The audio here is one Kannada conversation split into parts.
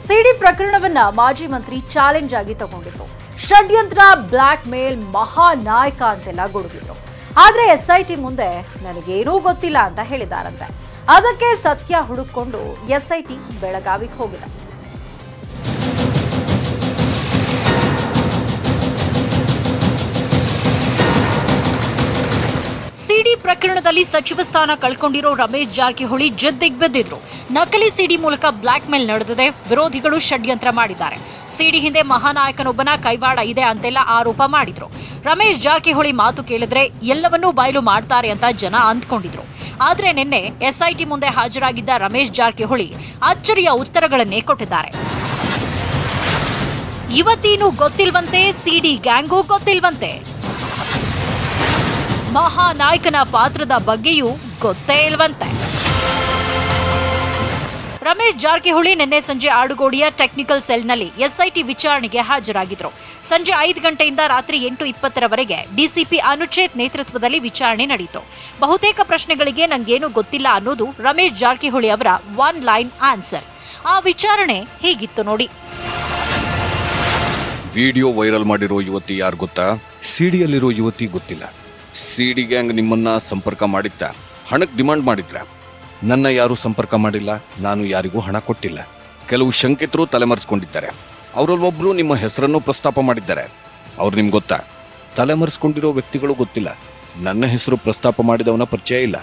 ಸಿಡಿ ಪ್ರಕರಣವನ್ನ ಮಾಜಿ ಮಂತ್ರಿ ಚಾಲೆಂಜ್ ಆಗಿ ತಗೊಂಡಿದ್ರು. ಷಡ್ಯಂತ್ರ, ಬ್ಲಾಕ್ ಮೇಲ್, ಮಹಾನಾಯಕ ಅಂತೆಲ್ಲ ಗುಡುಗಿದ್ರು. ಆದ್ರೆ ಎಸ್ಐಟಿ ಮುಂದೆ ನನಗೇನೂ ಗೊತ್ತಿಲ್ಲ ಅಂತ ಹೇಳಿದಾರಂತೆ. ಅದಕ್ಕೆ ಸತ್ಯ ಹುಡುಕೊಂಡು ಎಸ್ಐಟಿ ಬೆಳಗಾವಿಗೆ ಹೋಗಿದೆ. ಸಿಡಿ ಪ್ರಕರಣದಲ್ಲಿ ಸಚಿವ ಸ್ಥಾನ ಕಳ್ಕೊಂಡಿರೋ ರಮೇಶ್ ಜಾರಕಿಹೊಳಿ ಜಿದ್ದಿಗೆ ಬಿದ್ದಿದ್ರು. ನಕಲಿ ಸಿಡಿ ಮೂಲಕ ಬ್ಲಾಕ್ ಮೇಲ್ ನಡೆದಿದೆ, ವಿರೋಧಿಗಳು ಷಡ್ಯಂತ್ರ ಮಾಡಿದ್ದಾರೆ, ಸಿಡಿ ಹಿಂದೆ ಮಹಾನಾಯಕನೊಬ್ಬನ ಕೈವಾಡ ಇದೆ ಅಂತೆಲ್ಲ ಆರೋಪ ಮಾಡಿದ್ರು. ರಮೇಶ್ ಜಾರಕಿಹೊಳಿ ಮಾತು ಕೇಳಿದ್ರೆ ಎಲ್ಲವನ್ನೂ ಬಯಲು ಮಾಡ್ತಾರೆ ಅಂತ ಜನ ಅಂದ್ಕೊಂಡಿದ್ರು. ಆದ್ರೆ ನಿನ್ನೆ ಎಸ್ಐಟಿ ಮುಂದೆ ಹಾಜರಾಗಿದ್ದ ರಮೇಶ್ ಜಾರಕಿಹೊಳಿ ಅಚ್ಚರಿಯ ಉತ್ತರಗಳನ್ನೇ ಕೊಟ್ಟಿದ್ದಾರೆ. ಇವತ್ತೇನು ಗೊತ್ತಿಲ್ವಂತೆ, ಸಿಡಿ ಗ್ಯಾಂಗೂ ಗೊತ್ತಿಲ್ವಂತೆ, ಮಹಾನಾಯಕನ ಪಾತ್ರದ ಬಗ್ಗೆಯೂ ಗೊತ್ತೇ ಇಲ್ವಂತೆ. ರಮೇಶ್ ಜಾರಕಿಹೊಳಿ ನಿನ್ನೆ ಸಂಜೆ ಆಡುಗೋಡಿಯ ಟೆಕ್ನಿಕಲ್ ಸೆಲ್ನಲ್ಲಿ ಎಸ್ಐಟಿ ವಿಚಾರಣೆಗೆ ಹಾಜರಾಗಿದ್ರು. ಸಂಜೆ 5 ಗಂಟೆಯಿಂದ ರಾತ್ರಿ 8:20ರವರೆಗೆ ಡಿಸಿಪಿ ಅನುಚೇತ್ ನೇತೃತ್ವದಲ್ಲಿ ವಿಚಾರಣೆ ನಡೆಯಿತು. ಬಹುತೇಕ ಪ್ರಶ್ನೆಗಳಿಗೆ ನಂಗೇನು ಗೊತ್ತಿಲ್ಲ ಅನ್ನೋದು ರಮೇಶ್ ಜಾರಕಿಹೊಳಿ ಅವರ ಒನ್ ಲೈನ್ ಆನ್ಸರ್. ಆ ವಿಚಾರಣೆ ಹೀಗಿತ್ತು ನೋಡಿ. ವಿಡಿಯೋ ವೈರಲ್ ಮಾಡಿರೋ ಯುವತಿ ಯಾರು ಗೊತ್ತಾ? ಸಿಡಿಯಲ್ಲಿರೋ ಯುವತಿ ಗೊತ್ತಿಲ್ಲ. ಸಿಡಿ ಗ್ಯಾಂಗ್ ನಿಮ್ಮನ್ನ ಸಂಪರ್ಕ ಮಾಡಿತ್ತ? ಹಣಕ್ಕೆ ಡಿಮಾಂಡ್ ಮಾಡಿದ್ರ? ನನ್ನ ಯಾರು ಸಂಪರ್ಕ ಮಾಡಿಲ್ಲ, ನಾನು ಯಾರಿಗೂ ಹಣ ಕೊಟ್ಟಿಲ್ಲ. ಕೆಲವು ಶಂಕಿತರು ತಲೆಮರೆಸ್ಕೊಂಡಿದ್ದಾರೆ. ಅವರಲ್ಲೊಬ್ರು ನಿಮ್ಮ ಹೆಸರನ್ನು ಪ್ರಸ್ತಾಪ ಮಾಡಿದ್ದಾರೆ. ಅವ್ರು ನಿಮ್ಗೆ ಗೊತ್ತಾ? ತಲೆಮರೆಸ್ಕೊಂಡಿರೋ ವ್ಯಕ್ತಿಗಳು ಗೊತ್ತಿಲ್ಲ. ನನ್ನ ಹೆಸರು ಪ್ರಸ್ತಾಪ ಮಾಡಿದವನ ಪರಿಚಯ ಇಲ್ಲ.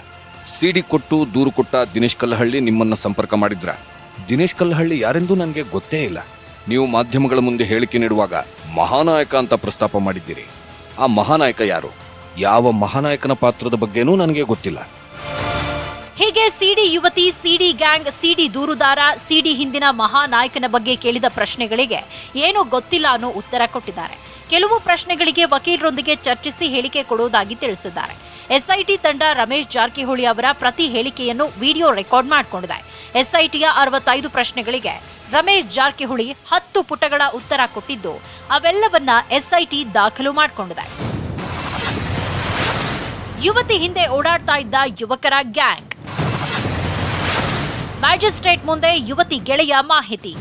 ಸಿಡಿ ಕೊಟ್ಟು ದೂರು ಕೊಟ್ಟ ದಿನೇಶ್ ಕಲ್ಲಹಳ್ಳಿ ನಿಮ್ಮನ್ನ ಸಂಪರ್ಕ ಮಾಡಿದ್ರ? ದಿನೇಶ್ ಕಲ್ಲಹಳ್ಳಿ ಯಾರೆಂದು ನನಗೆ ಗೊತ್ತೇ ಇಲ್ಲ. ನೀವು ಮಾಧ್ಯಮಗಳ ಮುಂದೆ ಹೇಳಿಕೆ ನೀಡುವಾಗ ಮಹಾನಾಯಕ ಅಂತ ಪ್ರಸ್ತಾಪ ಮಾಡಿದ್ದೀರಿ. ಆ ಮಹಾನಾಯಕ ಯಾರು? ಯಾವ ಮಹಾನಾಯಕನ ಪಾತ್ರದ ಬಗ್ಗೆನೂ ನನಗೆ ಗೊತ್ತಿಲ್ಲ. ಹೀಗೆ ಸಿಡಿ ಯುವತಿ, ಸಿಡಿ ಗ್ಯಾಂಗ್, ಸಿಡಿ ದೂರುದಾರ, ಸಿಡಿ ಹಿಂದಿನ ಮಹಾನಾಯಕನ ಬಗ್ಗೆ ಕೇಳಿದ ಪ್ರಶ್ನೆಗಳಿಗೆ ಏನೂ ಗೊತ್ತಿಲ್ಲ ಅನ್ನೋ ಉತ್ತರ ಕೊಟ್ಟಿದ್ದಾರೆ. ಕೆಲವು ಪ್ರಶ್ನೆಗಳಿಗೆ ವಕೀಲರೊಂದಿಗೆ ಚರ್ಚಿಸಿ ಹೇಳಿಕೆ ಕೊಡುವುದಾಗಿ ತಿಳಿಸಿದ್ದಾರೆ. ಎಸ್ಐಟಿ ತಂಡ ರಮೇಶ್ ಜಾರಕಿಹೊಳಿ ಅವರ ಪ್ರತಿ ಹೇಳಿಕೆಯನ್ನು ವಿಡಿಯೋ ರೆಕಾರ್ಡ್ ಮಾಡಿಕೊಂಡಿದೆ. ಎಸ್ಐಟಿಯ 65 ಪ್ರಶ್ನೆಗಳಿಗೆ ರಮೇಶ್ ಜಾರಕಿಹೊಳಿ 10 ಪುಟಗಳ ಉತ್ತರ ಕೊಟ್ಟಿದ್ದು, ಅವೆಲ್ಲವನ್ನ ಎಸ್ಐಟಿ ದಾಖಲು ಮಾಡಿಕೊಂಡಿದೆ. ಯುವತಿ ಹಿಂದೆ ಓಡಾಡ್ತಾ ಇದ್ದ ಯುವಕರ ಗ್ಯಾಂಗ್. ಮ್ಯಾಜಿಸ್ಟ್ರೇಟ್ ಮುಂದೆ ಯುವತಿ ಗೆಳೆಯ ಮಾಹಿತಿ.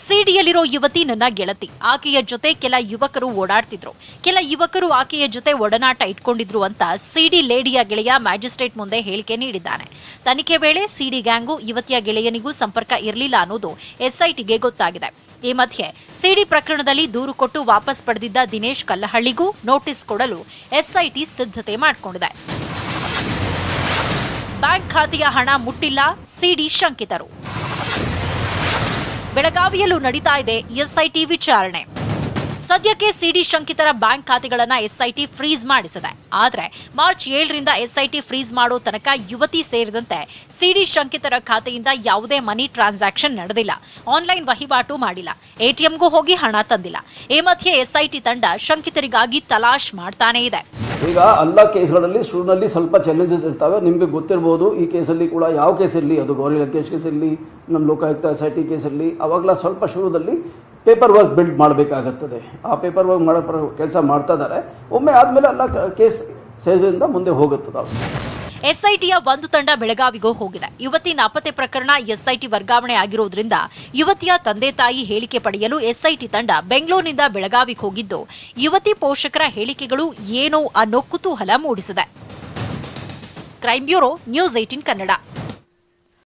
ಸಿಡಿಯಲ್ಲಿರೋ ಯುವತಿ ನನ್ನ ಗೆಳತಿ. ಆಕೆಯ ಜೊತೆ ಕೆಲ ಯುವಕರು ಓಡಾಡ್ತಿದ್ರು, ಕೆಲ ಯುವಕರು ಆಕೆಯ ಜೊತೆ ಒಡನಾಟ ಇಟ್ಕೊಂಡಿದ್ರು ಅಂತ ಸಿಡಿ ಲೇಡಿಯ ಗೆಳೆಯ ಮ್ಯಾಜಿಸ್ಟ್ರೇಟ್ ಮುಂದೆ ಹೇಳಿಕೆ ನೀಡಿದ್ದಾನೆ. ತನಿಖೆ ವೇಳೆ ಸಿಡಿ ಗ್ಯಾಂಗು ಯುವತಿಯ ಗೆಳೆಯನಿಗೂ ಸಂಪರ್ಕ ಇರಲಿಲ್ಲ ಅನ್ನೋದು ಎಸ್ಐಟಿಗೆ ಗೊತ್ತಾಗಿದೆ. ಈ ಮಧ್ಯೆ ಸಿಡಿ ಪ್ರಕರಣದಲ್ಲಿ ದೂರು ಕೊಟ್ಟು ವಾಪಸ್ ಪಡೆದಿದ್ದ ದಿನೇಶ್ ಕಲ್ಲಹಳ್ಳಿಗೂ ನೋಟಿಸ್ ಕೊಡಲು ಎಸ್ಐಟಿ ಸಿದ್ಧತೆ ಮಾಡಿಕೊಂಡಿದೆ. ಬ್ಯಾಂಕ್ ಖಾತೆಯ ಹಣ ಮುಟ್ಟಿಲ್ಲ, ಸಿಡಿ ಶಂಕಿತರು. ಬೆಳಗಾವಿಯಲ್ಲೂ ನಡೀತಾ ಇದೆ ಎಸ್ಐಟಿ ವಿಚಾರಣೆ. ಸದ್ಯಕ್ಕೆ ಸಿಡಿ ಶಂಕಿತರ ಬ್ಯಾಂಕ್ ಖಾತೆಗಳನ್ನ ಎಸ್ಐಟಿ ಫ್ರೀಸ್ ಮಾಡಿಸಿದೆ. ಆದ್ರೆ ಮಾರ್ಚ್ 7ರಿಂದ ಎಸ್ಐಟಿ ಫ್ರೀಸ್ ಮಾಡೋ ತನಕ ಯುವತಿ ಸೇರಿದಂತೆ ಸಿಡಿ ಶಂಕಿತರ ಖಾತೆಯಿಂದ ಯಾವುದೇ ಮನಿ ಟ್ರಾನ್ಸಾಕ್ಷನ್ ನಡೆದಿಲ್ಲ, ಆನ್ಲೈನ್ ವಹಿವಾಟು ಮಾಡಿಲ್ಲ, ಎಟಿಎಂಗೂ ಹೋಗಿ ಹಣ ತಂದಿಲ್ಲ. ಈ ಮಧ್ಯೆ ಎಸ್ಐಟಿ ತಂಡ ಶಂಕಿತರಿಗಾಗಿ ತಲಾಶ್ ಮಾಡ್ತಾನೆ ಇದೆ. ಈಗ ಎಲ್ಲ ಕೇಸ್ಗಳಲ್ಲಿ ಶುರುನಲ್ಲಿ ಸ್ವಲ್ಪ ಚಾಲೆಂಜಸ್ ಇರ್ತವೆ. ನಿಮಗೆ ಗೊತ್ತಿರ್ಬೋದು, ಈ ಕೇಸಲ್ಲಿ ಕೂಡ ಯಾವ ಕೇಸಲ್ಲಿ, ಅದು ಗೌರಿ ಲಂಕೇಶ್ ಕೇಸಲ್ಲಿ, ನಮ್ಮ ಲೋಕಾಯುಕ್ತ ಎಸ್ಐಟಿ ಕೇಸಲ್ಲಿ, ಅವಾಗಲ ಸ್ವಲ್ಪ ಶುರುದಲ್ಲಿ ಪೇಪರ್ ವರ್ಕ್ ಬಿಲ್ಡ್ ಮಾಡಬೇಕಾಗುತ್ತದೆ. ಆ ಪೇಪರ್ ವರ್ಕ್ ಮಾಡೋ ಕೆಲಸ ಮಾಡ್ತಾ ಇದ್ದಾರೆ. ಒಮ್ಮೆ ಆದಮೇಲೆ ಎಲ್ಲ ಕೇಸ್ ಸೇರಿಂದ ಮುಂದೆ ಹೋಗುತ್ತದೆ. ಎಸ್ಐಟಿಯ ಒಂದು ತಂಡ ಬೆಳಗಾವಿಗೂ ಹೋಗಿದೆ. ಯುವತಿ ನಾಪತ್ತೆ ಪ್ರಕರಣ ಎಸ್ಐಟಿ ವರ್ಗಾವಣೆ ಆಗಿರೋದ್ರಿಂದ ಯುವತಿಯ ತಂದೆ ತಾಯಿ ಹೇಳಿಕೆ ಪಡೆಯಲು ಎಸ್ಐಟಿ ತಂಡ ಬೆಂಗಳೂರಿನಿಂದ ಬೆಳಗಾವಿಗೆ ಹೋಗಿದ್ದು, ಯುವತಿ ಪೋಷಕರ ಹೇಳಿಕೆಗಳು ಏನು ಅನ್ನೋ ಕುತೂಹಲ ಮೂಡಿಸಿದೆ. Crime bureau, news 18 Kannada.